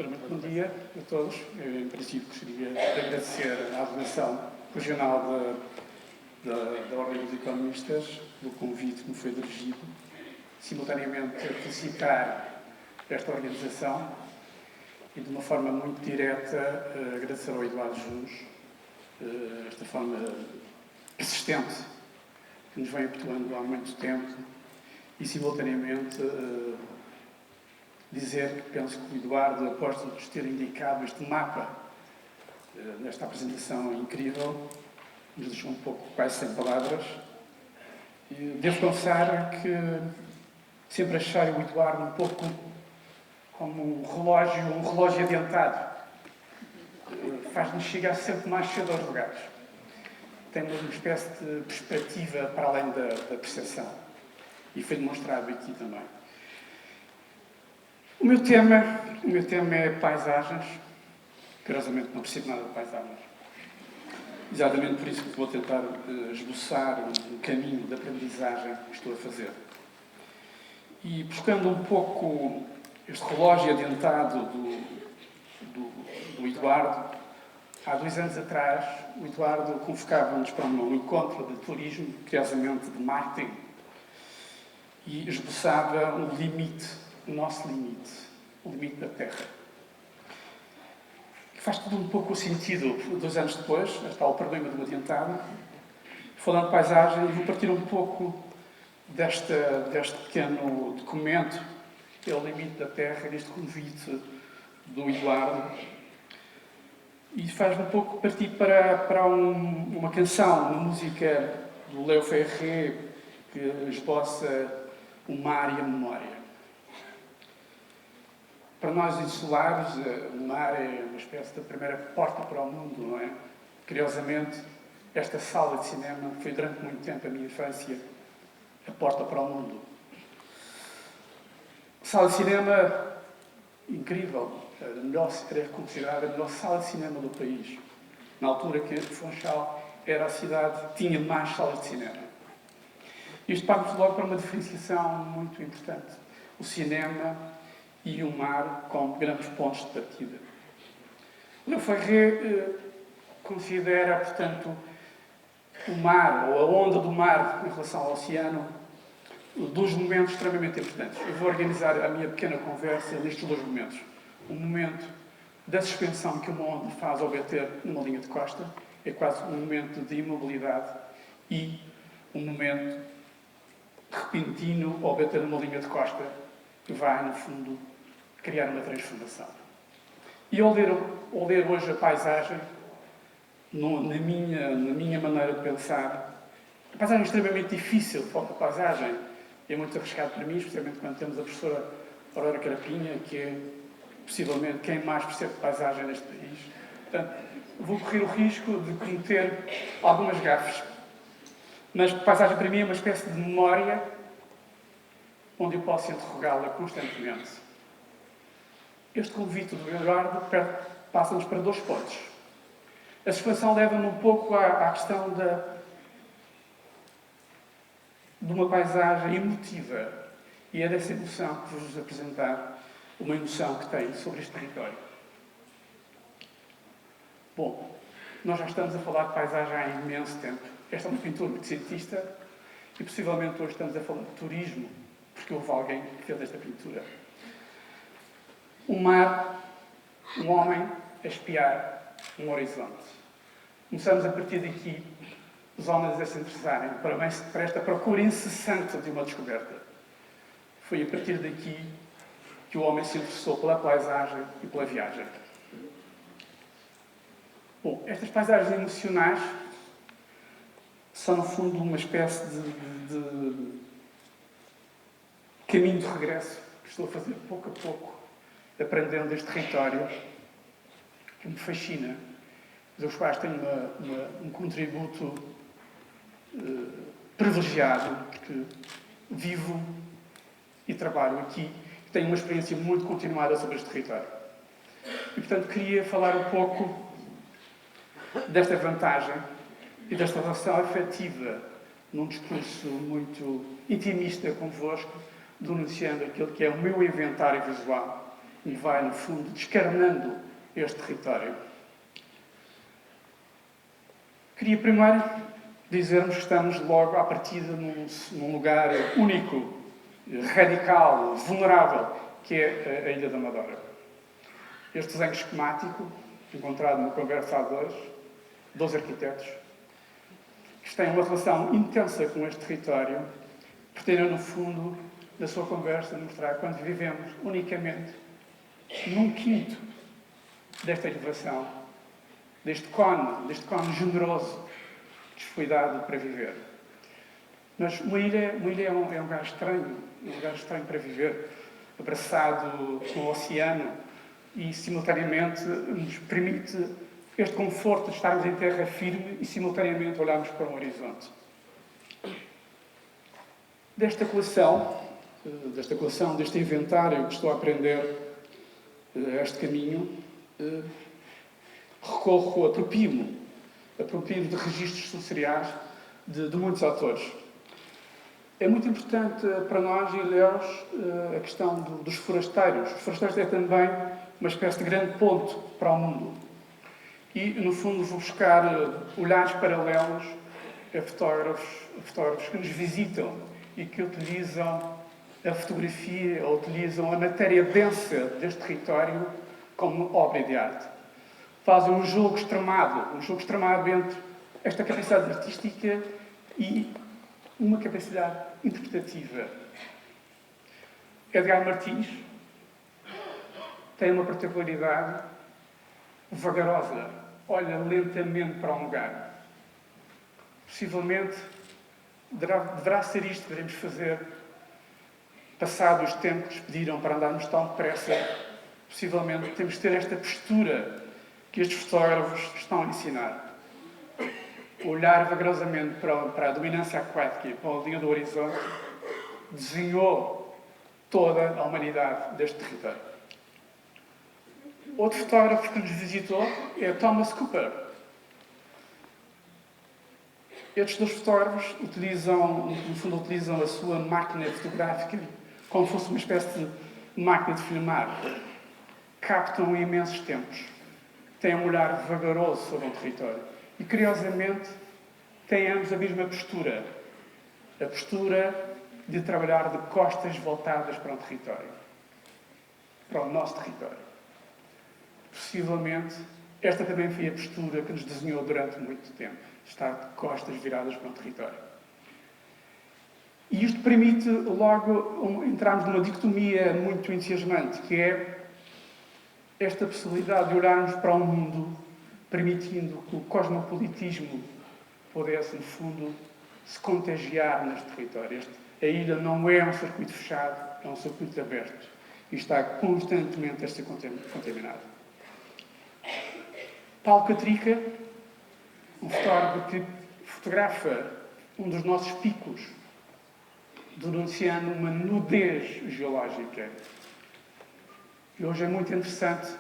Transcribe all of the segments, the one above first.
Muito bom dia a todos. Eu, em princípio, gostaria de agradecer à Delegação Regional da Ordem dos Economistas pelo convite que me foi dirigido. Simultaneamente, felicitar esta organização e, de uma forma muito direta, agradecer ao Eduardo Jus esta forma persistente que nos vem habituando há muito tempo e, simultaneamente, dizer que penso que o Eduardo, após nos ter indicado este mapa nesta apresentação incrível, nos deixou um pouco quase sem palavras. E devo confessar que sempre achei o Eduardo um pouco como um relógio adiantado. Faz-nos chegar sempre mais cedo aos lugares. Tem uma espécie de perspectiva para além da percepção. E foi demonstrado aqui também. O meu tema é paisagens. Curiosamente, não percebo nada de paisagens. Exatamente por isso que vou tentar esboçar um caminho de aprendizagem que estou a fazer. E buscando um pouco este relógio adiantado do Eduardo, há 2 anos atrás, o Eduardo convocava-nos para um encontro de turismo, curiosamente de marketing, e esboçava um limite, o nosso limite, o limite da Terra. Que faz tudo um pouco o sentido, 2 anos depois, está o problema do adiantado. Falando de paisagem, vou partir um pouco deste pequeno documento, que é o limite da Terra, deste convite do Eduardo, e faz-me um pouco partir para uma canção, uma música do Léo Ferré, que esboça o mar e a memória. Para nós insulares, o mar é uma espécie de primeira porta para o mundo, não é? Curiosamente, esta sala de cinema foi durante muito tempo, a minha infância, a porta para o mundo. Sala de cinema incrível, era considerada a melhor sala de cinema do país. Na altura que Funchal era a cidade que tinha mais salas de cinema. Isto parte-nos logo para uma diferenciação muito importante. O cinema e o mar como grandes pontos de partida. O Léo Ferré considera, portanto, o mar, ou a onda do mar em relação ao oceano, 2 momentos extremamente importantes. Eu vou organizar a minha pequena conversa nestes 2 momentos. O momento da suspensão que uma onda faz ao bater numa linha de costa, é quase um momento de imobilidade, e um momento repentino ao bater numa linha de costa, que vai, no fundo, criar uma transformação. E ao ler hoje a paisagem, na minha maneira de pensar, a paisagem é extremamente difícil. A paisagem é muito arriscado para mim, especialmente quando temos a professora Aurora Carapinha, que é possivelmente quem mais percebe de paisagem neste país. Portanto, vou correr o risco de cometer algumas gafes. Mas a paisagem para mim é uma espécie de memória onde eu posso interrogá-la constantemente. Este convite do Eduardo passa-nos para 2 pontos. A suspenção leva-me um pouco à questão de uma paisagem emotiva. E é dessa emoção que vos apresentar uma emoção que tenho sobre este território. Bom, nós já estamos a falar de paisagem há imenso tempo. Esta é uma pintura muito cientista e possivelmente hoje estamos a falar de turismo, porque houve alguém que fez esta pintura. O mar, um homem a espiar um horizonte. Começamos a partir daqui, os homens a se interessarem para esta procura incessante de uma descoberta. Foi a partir daqui que o homem se interessou pela paisagem e pela viagem. Bom, estas paisagens emocionais são, no fundo, uma espécie de caminho de regresso que estou a fazer pouco a pouco, aprendendo deste território que me fascina, dos quais tenho um contributo privilegiado, porque vivo e trabalho aqui e tenho uma experiência muito continuada sobre este território. E, portanto, queria falar um pouco desta vantagem e desta relação afetiva num discurso muito intimista convosco, denunciando aquilo que é o meu inventário visual e vai, no fundo, descarnando este território. Queria primeiro dizermos que estamos logo à partida num lugar único, radical, vulnerável, que é a Ilha da Madeira. Este desenho esquemático, encontrado numa conversa a dois arquitetos, que têm uma relação intensa com este território, pretendem, no fundo, da sua conversa, mostrar quando vivemos unicamente num quinto desta elevação, deste cone generoso que foi dado para viver. Mas uma ilha é um lugar estranho, para viver, abraçado com o oceano e, simultaneamente, nos permite este conforto de estarmos em terra firme e, simultaneamente, olharmos para um horizonte. Desta coleção, deste inventário que estou a aprender a este caminho, apropio-me de registros sensoriais de muitos autores. É muito importante para nós, ilhéus, a questão dos forasteiros. Os forasteiros é também uma espécie de grande ponto para o mundo. E, no fundo, vou buscar olhares paralelos a fotógrafos que nos visitam e que utilizam a fotografia ou utilizam a matéria densa deste território como obra de arte. Fazem um jogo extremado entre esta capacidade artística e uma capacidade interpretativa. Edgar Martins tem uma particularidade vagarosa. Olha lentamente para um lugar. Possivelmente deverá ser isto que devemos fazer, passados os tempos que nos pediram para andarmos tão depressa. Possivelmente temos de ter esta postura que estes fotógrafos estão a ensinar. Olhar vagarosamente para a dominância aquática, para a linha do horizonte, desenhou toda a humanidade deste território. Outro fotógrafo que nos visitou é Thomas Cooper. Estes dois fotógrafos utilizam a sua máquina fotográfica como se fosse uma espécie de máquina de filmar. Captam imensos tempos. Têm um olhar vagaroso sobre um território. E, curiosamente, têm ambos a mesma postura. A postura de trabalhar de costas voltadas para um território. Para o nosso território. Possivelmente, esta também foi a postura que nos desenhou durante muito tempo. Estar de costas viradas para um território. E isto permite, logo, entrarmos numa dicotomia muito entusiasmante, que é esta possibilidade de olharmos para o mundo, permitindo que o cosmopolitismo pudesse, no fundo, se contagiar neste território. A ilha não é um circuito fechado, é um circuito aberto. E está constantemente a ser contaminado. Paulo Catrica, um fotógrafo que fotografa um dos nossos picos, denunciando uma nudez geológica. E hoje é muito interessante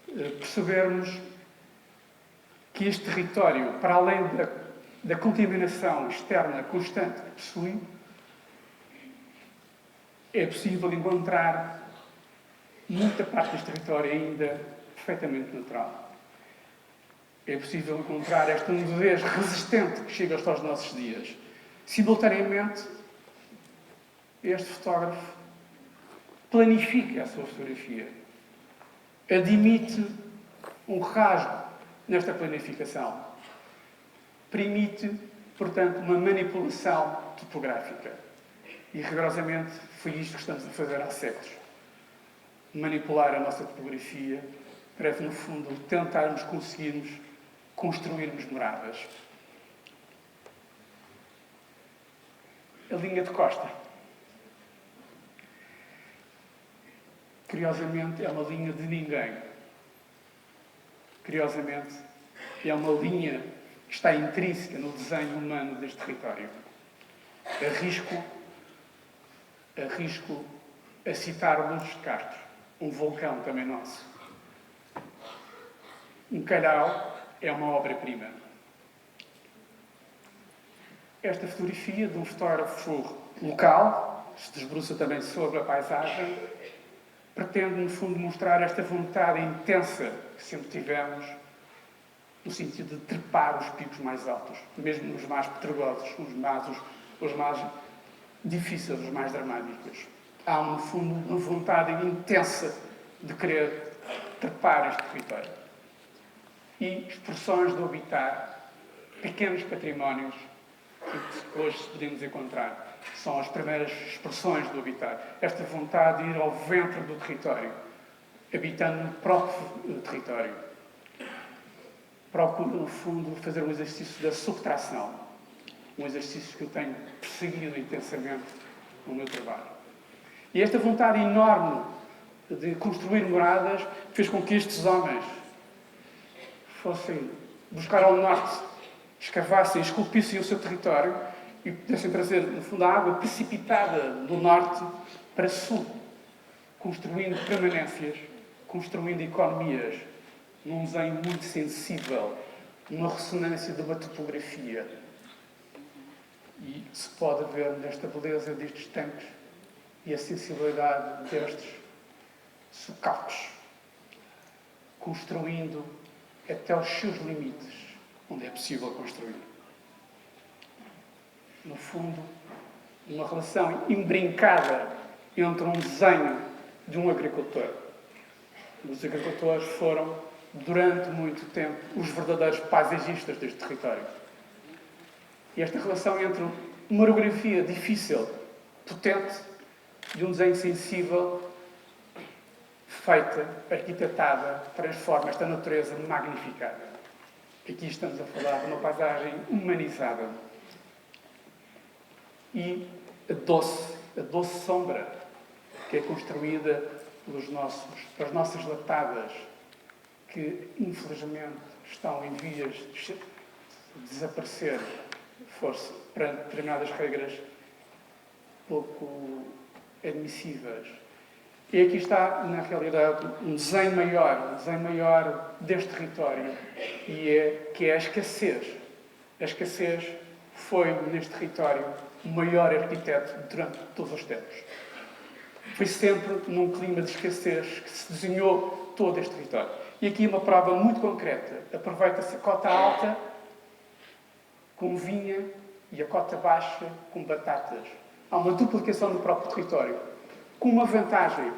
percebermos que este território, para além da contaminação externa constante que possui, é possível encontrar muita parte deste território ainda perfeitamente natural. É possível encontrar esta nudez resistente que chega aos nossos dias. Simultaneamente, este fotógrafo planifica a sua fotografia. Admite um rasgo nesta planificação. Permite, portanto, uma manipulação topográfica. E, rigorosamente, foi isto que estamos a fazer há séculos. Manipular a nossa topografia para, no fundo, tentarmos conseguirmos construirmos moradas. A linha de costa. Curiosamente, é uma linha de ninguém. Curiosamente, é uma linha que está intrínseca no desenho humano deste território. Arrisco a citar Luz de Castro, um vulcão também nosso. Um calhau é uma obra-prima. Esta fotografia de um fotógrafo local, se desbruça também sobre a paisagem, pretende, no fundo, mostrar esta vontade intensa que sempre tivemos, no sentido de trepar os picos mais altos, mesmo os mais pedregosos, os mais difíceis, os mais dramáticos. Há, no fundo, uma vontade intensa de querer trepar este território. E expressões do habitar, pequenos patrimónios, que hoje podemos encontrar, são as primeiras expressões do habitar. Esta vontade de ir ao ventre do território, habitando no próprio território. Procuro, no fundo, fazer um exercício da subtração. Um exercício que eu tenho perseguido intensamente no meu trabalho. E esta vontade enorme de construir moradas fez com que estes homens fossem buscar ao norte, escavassem, esculpissem o seu território e pudessem trazer, no fundo, a água precipitada do norte para sul, construindo permanências, construindo economias, num desenho muito sensível, numa ressonância de uma topografia. E se pode ver nesta beleza destes tanques e a sensibilidade destes socalcos, construindo até os seus limites, onde é possível construir. No fundo, uma relação imbrincada entre um desenho de um agricultor. Os agricultores foram, durante muito tempo, os verdadeiros paisagistas deste território. E esta relação entre uma orografia difícil, potente, de um desenho sensível, feita, arquitetada, transforma esta natureza magnificada. Aqui estamos a falar de uma paisagem humanizada. E a doce sombra que é construída pelas nossas latadas, que infelizmente estão em vias de desaparecer, fosse perante determinadas regras pouco admissíveis. E aqui está, na realidade, um desenho maior deste território, que é a escassez. A escassez foi, neste território, o maior arquiteto durante todos os tempos. Foi sempre num clima de escassez que se desenhou todo este território. E aqui uma prova muito concreta. Aproveita-se a cota alta com vinha e a cota baixa com batatas. Há uma duplicação no próprio território. Com uma vantagem.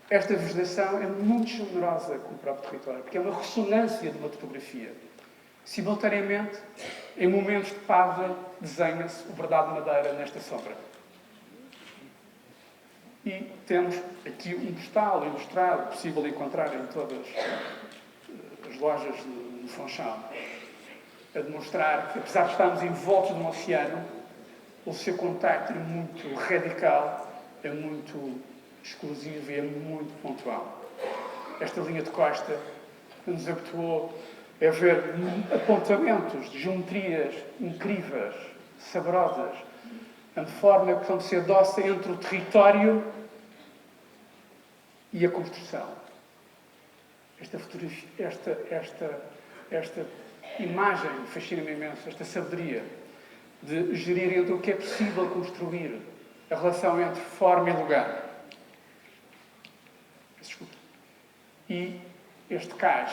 Esta vegetação é muito generosa com o próprio território, porque é uma ressonância de uma topografia. Simultaneamente, em momentos de pausa, desenha-se o bordado de madeira nesta sombra. E temos aqui um postal ilustrado, possível de encontrar em todas as lojas de Funchal, a demonstrar que, apesar de estarmos envoltos num oceano, o seu contacto é muito radical, é muito exclusivo e é muito pontual. Esta linha de costa nos habituou a ver apontamentos de geometrias incríveis, saborosas, a forma como se adoça entre o território e a construção. Esta imagem fascina-me imenso, esta sabedoria de gerir entre o que é possível construir, a relação entre forma e lugar. Desculpa. E este cais,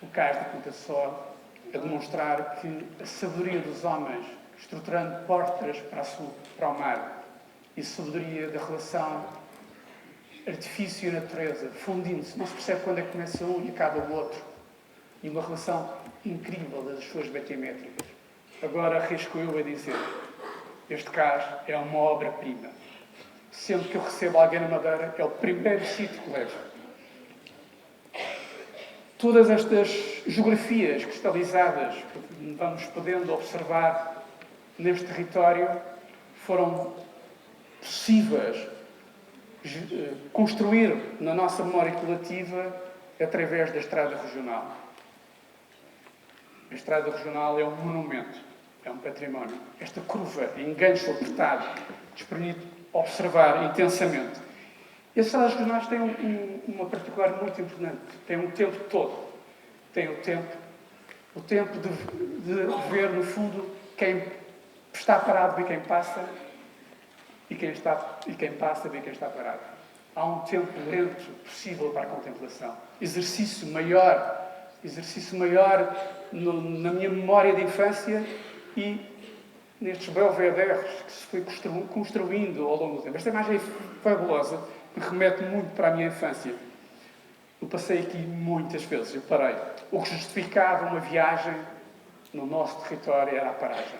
o cais da Ponta Só, a demonstrar que a sabedoria dos homens, estruturando portas para o mar, e a sabedoria da relação artifício e natureza, fundindo-se, não se percebe quando é que começa um e acaba o outro. E uma relação incrível das suas batimétricas. Agora arrisco eu a dizer, este cais é uma obra-prima. Sempre que eu recebo alguém na Madeira, é o primeiro sítio que levo. Todas estas geografias cristalizadas que vamos podendo observar neste território foram possíveis construir na nossa memória coletiva através da Estrada Regional. A Estrada Regional é um monumento, é um património. Esta curva, engancho apertado, nos permite observar intensamente. E as estradas regionais têm uma particular muito importante. Têm um tempo todo. Têm o tempo de ver, no fundo, quem está parado vê quem passa e quem passa vê quem está parado. há um tempo lento possível para a contemplação. Exercício maior na minha memória de infância e nestes belvederes que se foi construindo ao longo do tempo. Esta imagem é fabulosa, me remete muito para a minha infância. Eu passei aqui muitas vezes, eu parei. O que justificava uma viagem no nosso território era a paragem.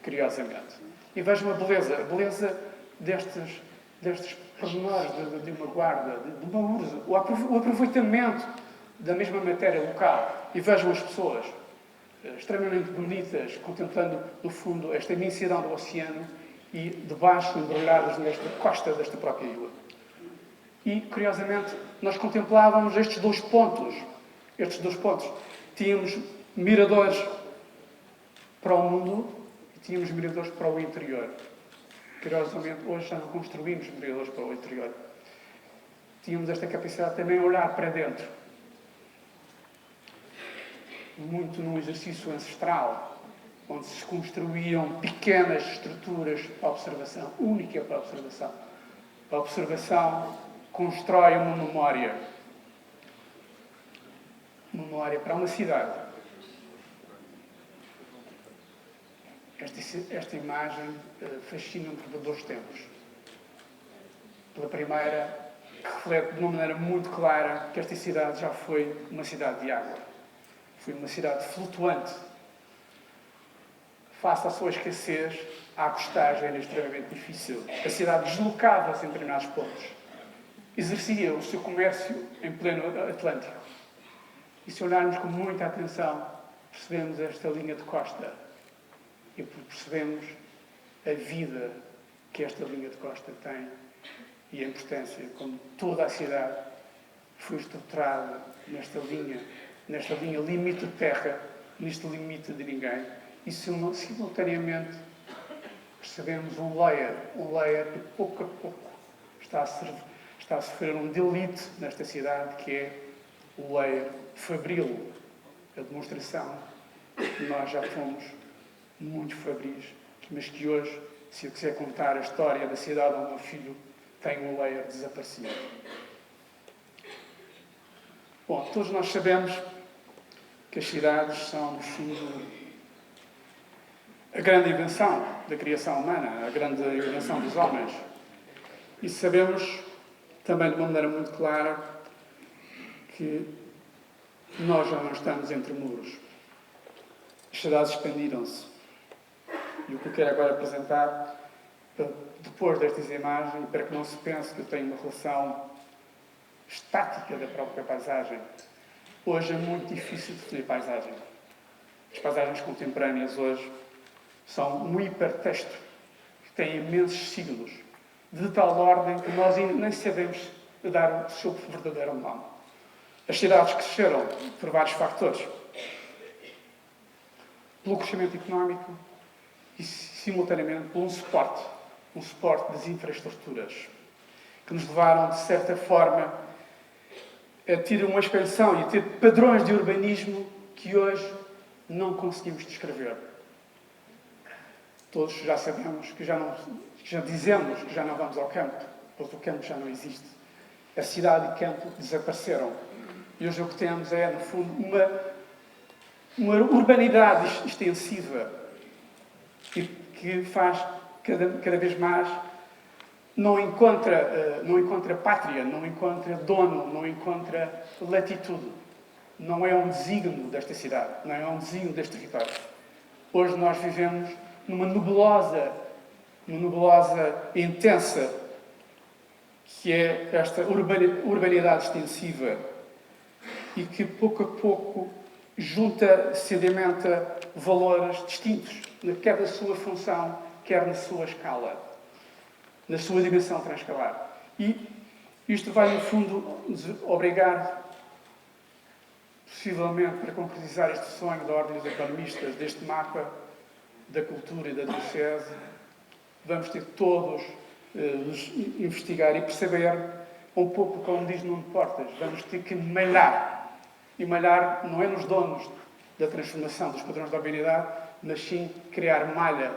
Curiosamente. E vejo a beleza destes pormenores de uma guarda, de uma urza, o aproveitamento da mesma matéria local. E vejo as pessoas extremamente bonitas, contemplando, no fundo, esta imensidão do oceano e debaixo, embrulhadas nesta costa desta própria ilha. E, curiosamente, nós contemplávamos estes dois pontos. Tínhamos miradores para o mundo e tínhamos miradores para o interior. Curiosamente, hoje já não construímos miradores para o interior. Tínhamos esta capacidade também de olhar para dentro. Muito num exercício ancestral, onde se construíam pequenas estruturas para a observação, única para a observação. A observação constrói uma memória. Memória para uma cidade. Esta imagem fascina-me por dois tempos. Pela primeira, que reflete de uma maneira muito clara que esta cidade já foi uma cidade de água. Foi uma cidade flutuante. Face à sua escassez, a acostagem era extremamente difícil. A cidade deslocava-se em determinados pontos. Exercia o seu comércio em pleno Atlântico. E se olharmos com muita atenção, percebemos esta linha de costa. E percebemos a vida que esta linha de costa tem e a importância, como toda a cidade foi estruturada nesta linha limite de terra, neste limite de ninguém. E simultaneamente percebemos um layer que pouco a pouco está a sofrer um delete nesta cidade, que é o layer fabril, a demonstração que nós já fomos muito fabris, mas que hoje, se eu quiser contar a história da cidade ao meu filho, tem um layer desaparecido. Bom, todos nós sabemos que as cidades são, no fundo, a grande invenção da criação humana, a grande invenção dos homens. E sabemos também de uma maneira muito clara que nós já não estamos entre muros. As cidades expandiram-se. E o que eu quero agora apresentar, depois destas imagens, para que não se pense que eu tenho uma relação estática da própria paisagem. Hoje é muito difícil definir paisagem. As paisagens contemporâneas hoje são um hipertexto que tem imensos signos, de tal ordem que nós nem sabemos dar o seu verdadeiro nome. As cidades cresceram por vários fatores. Pelo crescimento económico e, simultaneamente, por um suporte das infraestruturas, que nos levaram, de certa forma, a ter uma expansão e a ter padrões de urbanismo que hoje não conseguimos descrever. Todos já sabemos já dizemos que já não vamos ao campo, pois o campo já não existe. A cidade e o campo desapareceram. E hoje o que temos é, no fundo, uma urbanidade extensiva e que faz cada vez mais não encontra pátria, não encontra dono, não encontra latitude. Não é um desígnio desta cidade, não é um desígnio deste território. Hoje nós vivemos numa nebulosa intensa, que é esta urbanidade extensiva e que pouco a pouco sedimenta valores distintos, quer da sua função, quer na sua escala, na sua dimensão transcalar. E isto vai, no fundo, nos obrigar, possivelmente, para concretizar este sonho da ordem dos economistas, deste mapa da cultura e da diocese, vamos ter todos nos investigar e perceber um pouco, como diz Nuno Portas, vamos ter que malhar. E malhar não é nos donos da transformação dos padrões da urbanidade, mas sim criar malha,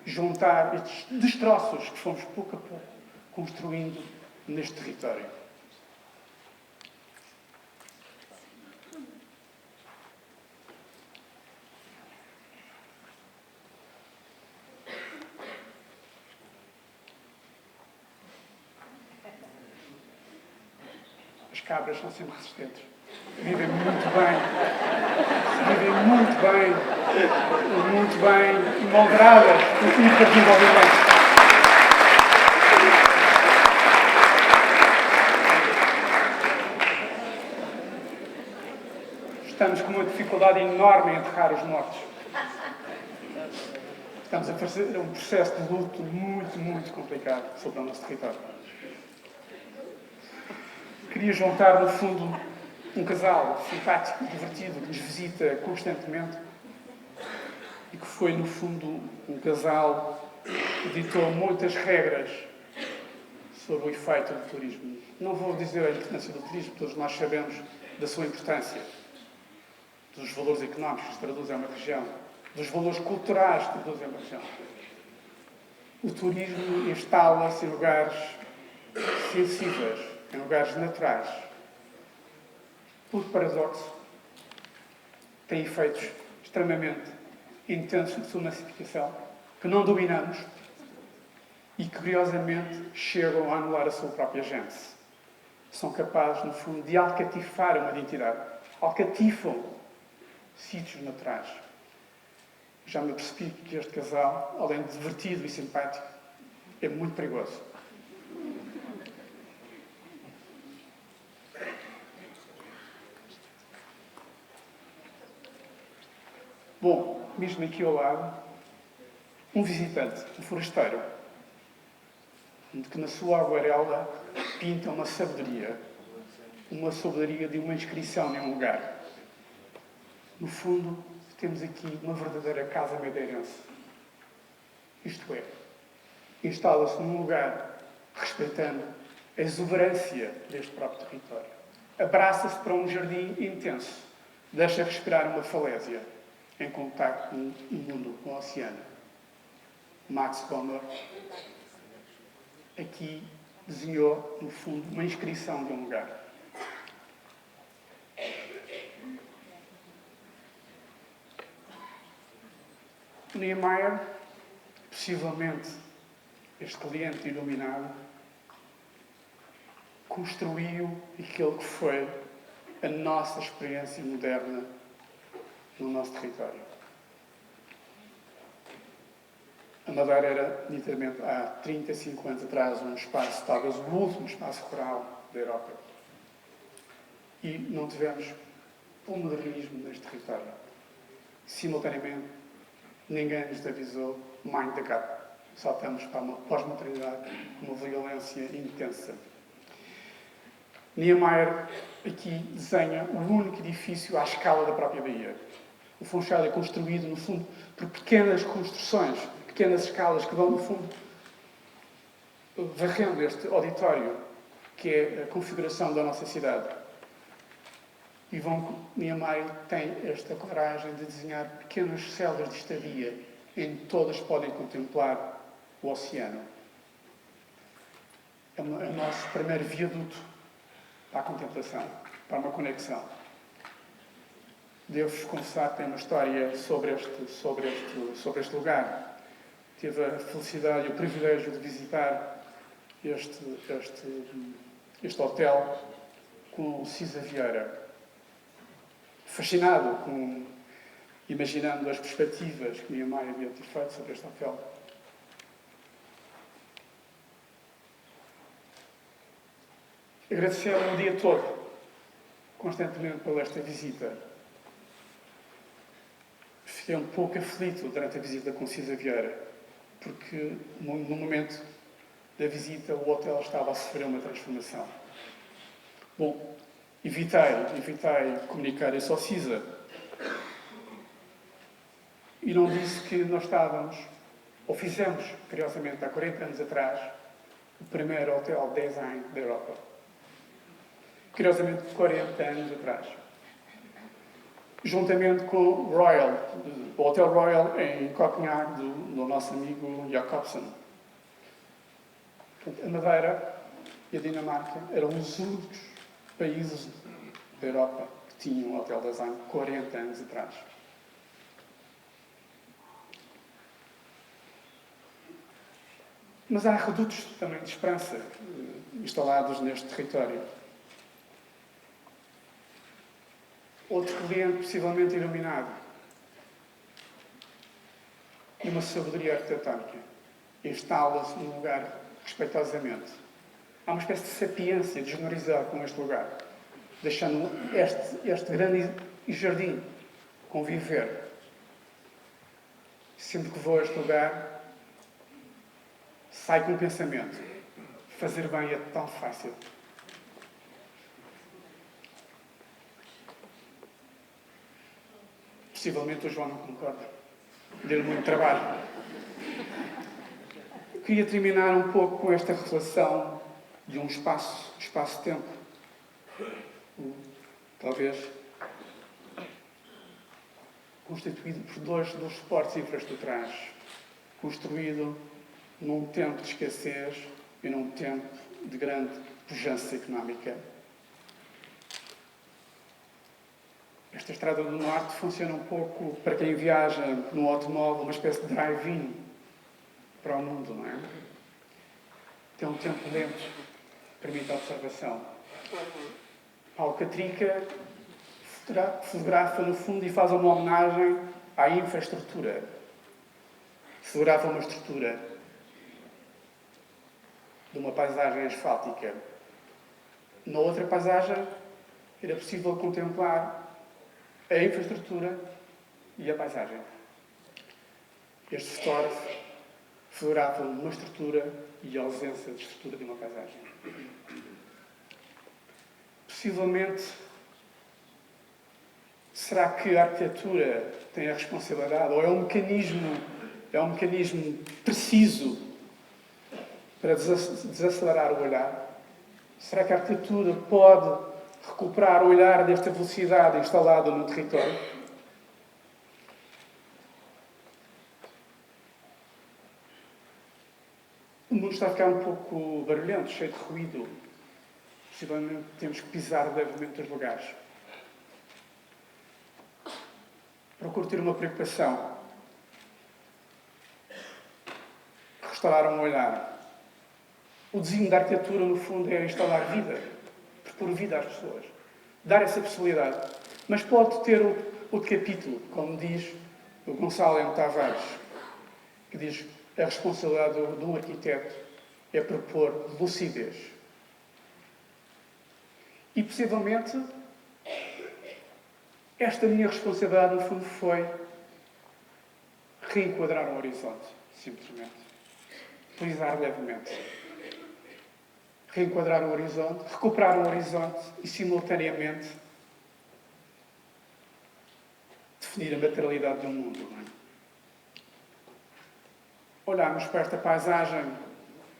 juntar estes destroços que fomos pouco a pouco construindo neste território. As cabras são sempre resistentes. Vivem muito bem, moderadas, hiperdesenvolvimento. Estamos com uma dificuldade enorme em enterrar os mortos. Estamos a fazer um processo de luto muito complicado sobre o nosso território. Queria juntar, no fundo, um casal simpático, divertido, que nos visita constantemente e que foi, no fundo, um casal que ditou muitas regras sobre o efeito do turismo. Não vou dizer a importância do turismo, todos nós sabemos da sua importância, dos valores económicos que se traduzem a uma região, dos valores culturais que se traduzem a uma região. O turismo instala-se em lugares sensíveis, em lugares naturais. Por paradoxo, tem efeitos extremamente intensos de sua massificação, que não dominamos e que, curiosamente, chegam a anular a sua própria gênese. São capazes, no fundo, de alcatifar uma identidade. Alcatifam sítios naturais. Já me apercebi que este casal, além de divertido e simpático, é muito perigoso. Bom, mesmo aqui ao lado, um visitante, um forasteiro, que na sua aguarela pinta uma sabedoria de uma inscrição em um lugar. No fundo, temos aqui uma verdadeira casa madeirense. Isto é, instala-se num lugar respeitando a exuberância deste próprio território. Abraça-se para um jardim intenso. Deixa respirar uma falésia em contacto com o mundo, com o oceano. Max Bomer aqui desenhou, no fundo, uma inscrição de um lugar. Niemeyer, possivelmente este cliente iluminado, construiu aquilo que foi a nossa experiência moderna no nosso território. A Madeira era, nitidamente, há 35 anos atrás, um espaço, talvez o último espaço rural da Europa. E não tivemos um modernismo neste território. Simultaneamente, ninguém nos avisou, mind the gap. Saltamos para uma pós-modernidade, uma violência intensa. Niemeyer aqui desenha o único edifício à escala da própria Bahia. O Funchal é construído, no fundo, por pequenas construções, pequenas escalas que vão, no fundo, varrendo este auditório, que é a configuração da nossa cidade. E Niemeyer tem esta coragem de desenhar pequenas células de estadia, em que todas podem contemplar o oceano. É o nosso primeiro viaduto para a contemplação, para uma conexão. Devo-vos confessar que tenho uma história sobre este lugar. Tive a felicidade e o privilégio de visitar este hotel com o Cisa Vieira. Fascinado, imaginando as perspectivas que Niemeyer havia ter feito sobre este hotel. Agradeceu-me o dia todo, constantemente, por esta visita. Fiquei um pouco aflito durante a visita com Cisa Vieira, porque no momento da visita o hotel estava a sofrer uma transformação. Bom, evitei comunicar isso ao Cisa. E não disse que nós estávamos, ou fizemos, curiosamente, há 40 anos atrás, o primeiro hotel design da Europa. Curiosamente, 40 anos atrás. Juntamente com o Hotel Royal em Copenhague, do nosso amigo Jacobsen. Portanto, a Madeira e a Dinamarca eram os únicos países da Europa que tinham um hotel design 40 anos atrás. Mas há redutos também de esperança instalados neste território. Outro cliente possivelmente iluminado e uma sabedoria arquitetónica instala-se num lugar respeitosamente. Há uma espécie de sapiência de generalizar com este lugar, deixando este grande jardim conviver. Sempre que vou a este lugar, saio com o pensamento: fazer bem é tão fácil. Possivelmente o João não concorda. Deu-lhe muito trabalho. Queria terminar um pouco com esta reflexão de um espaço-tempo. Talvez constituído por dois suportes infraestruturais, construído num tempo de escassez e num tempo de grande pujança económica. Esta Estrada do Norte funciona um pouco, para quem viaja no automóvel, uma espécie de drive-in para o mundo, não é? Tem um tempo lento, permite a observação. Alcatrica fotografa no fundo e faz uma homenagem à infraestrutura. Fotografa uma estrutura de uma paisagem asfáltica. Na outra paisagem era possível contemplar a infraestrutura e a paisagem. Este fotógrafo fotografa uma estrutura e a ausência de estrutura de uma paisagem. Possivelmente, será que a arquitetura tem a responsabilidade, ou é um mecanismo preciso para desacelerar o olhar? Será que a arquitetura pode recuperar o olhar desta velocidade instalada no território? O mundo está a ficar um pouco barulhento, cheio de ruído. Possivelmente temos que pisar levemente os lugares. Procuro ter uma preocupação. Restaurar um olhar. O desenho da arquitetura, no fundo, é instalar vida. Propor vida às pessoas. Dar essa possibilidade. Mas pode ter outro capítulo, como diz o Gonçalo M. Tavares, que diz: a responsabilidade de um arquiteto é propor lucidez. E, possivelmente, esta minha responsabilidade, no fundo, foi reenquadrar um horizonte, simplesmente. Pisar levemente. Reenquadrar um horizonte, recuperar um horizonte e, simultaneamente, definir a materialidade do mundo. Não é? Olharmos para esta paisagem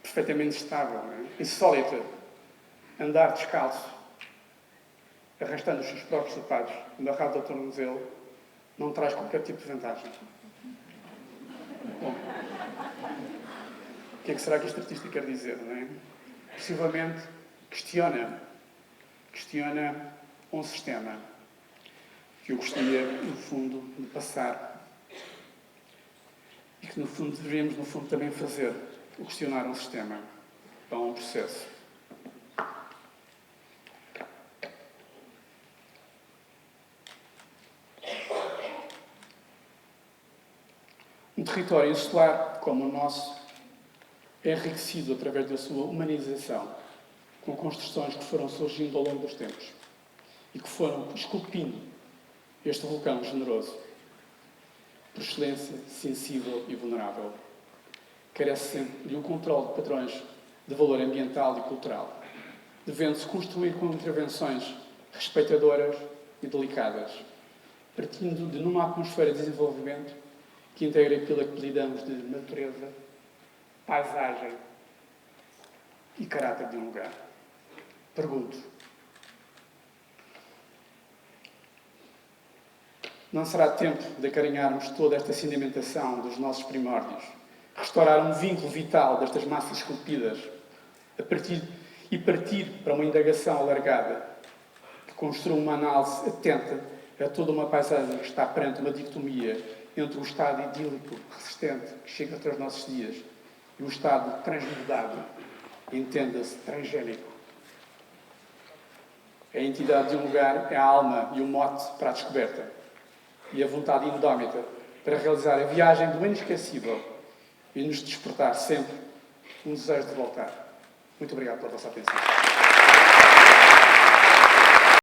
perfeitamente estável, não é? Insólita, andar descalço, arrastando os seus próprios sapatos, amarrado ao tornozelo, não traz qualquer tipo de vantagem. Bom, o que é que será que este artista quer dizer, não é? Possivelmente questiona um sistema que eu gostaria, no fundo, de passar e que, no fundo, deveríamos, no fundo, também fazer, o questionar um sistema, para um processo. Um território insular como o nosso é enriquecido através da sua humanização, com construções que foram surgindo ao longo dos tempos e que foram esculpindo este vulcão generoso, por excelência, sensível e vulnerável. Carece sempre de um controle de padrões de valor ambiental e cultural, devendo-se construir com intervenções respeitadoras e delicadas, partindo de numa atmosfera de desenvolvimento que integra aquilo a que lidamos de natureza, paisagem e caráter de um lugar. Pergunto: não será tempo de acarinharmos toda esta sedimentação dos nossos primórdios, restaurar um vínculo vital destas massas esculpidas, a partir e partir para uma indagação alargada que construa uma análise atenta a toda uma paisagem que está perante uma dicotomia entre o estado idílico, resistente, que chega até os nossos dias, e o estado transmudado, entenda-se, transgénico. A entidade de um lugar é a alma e o mote para a descoberta, e a vontade indómita para realizar a viagem do inesquecível e nos despertar sempre um desejo de voltar. Muito obrigado pela vossa atenção.